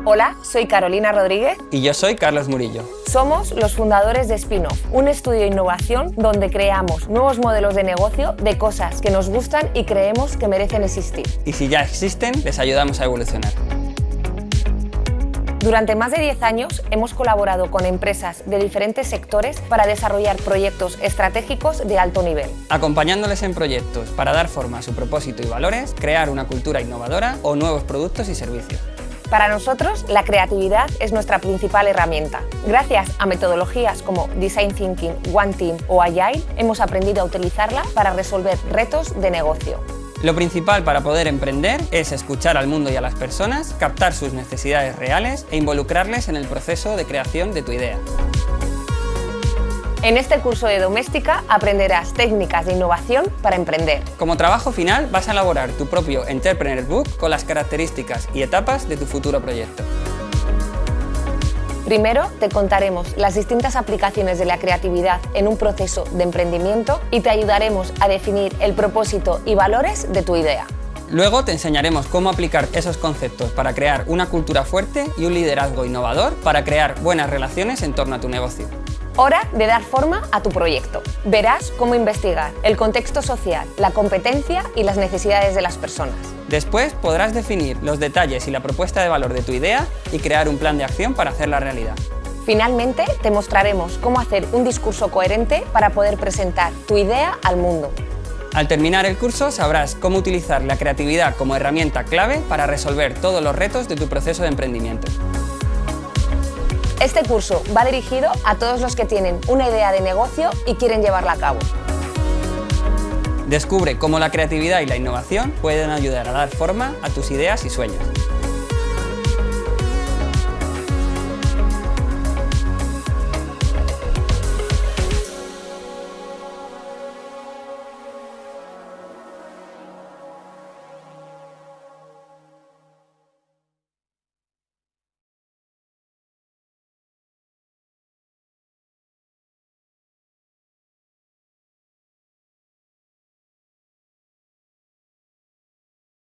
Hola, soy Carolina Rodríguez. Y yo soy Carlos Murillo. Somos los fundadores de Spin-Off, un estudio de innovación donde creamos nuevos modelos de negocio de cosas que nos gustan y creemos que merecen existir. Y si ya existen, les ayudamos a evolucionar. Durante más de 10 años hemos colaborado con empresas de diferentes sectores para desarrollar proyectos estratégicos de alto nivel. Acompañándoles en proyectos para dar forma a su propósito y valores, crear una cultura innovadora o nuevos productos y servicios. Para nosotros, la creatividad es nuestra principal herramienta. Gracias a metodologías como Design Thinking, One Team o Agile, hemos aprendido a utilizarla para resolver retos de negocio. Lo principal para poder emprender es escuchar al mundo y a las personas, captar sus necesidades reales e involucrarles en el proceso de creación de tu idea. En este curso de Doméstica aprenderás técnicas de innovación para emprender. Como trabajo final vas a elaborar tu propio Entrepreneur Book con las características y etapas de tu futuro proyecto. Primero te contaremos las distintas aplicaciones de la creatividad en un proceso de emprendimiento y te ayudaremos a definir el propósito y valores de tu idea. Luego te enseñaremos cómo aplicar esos conceptos para crear una cultura fuerte y un liderazgo innovador para crear buenas relaciones en torno a tu negocio. Hora de dar forma a tu proyecto. Verás cómo investigar el contexto social, la competencia y las necesidades de las personas. Después podrás definir los detalles y la propuesta de valor de tu idea y crear un plan de acción para hacerla realidad. Finalmente, te mostraremos cómo hacer un discurso coherente para poder presentar tu idea al mundo. Al terminar el curso sabrás cómo utilizar la creatividad como herramienta clave para resolver todos los retos de tu proceso de emprendimiento. Este curso va dirigido a todos los que tienen una idea de negocio y quieren llevarla a cabo. Descubre cómo la creatividad y la innovación pueden ayudar a dar forma a tus ideas y sueños.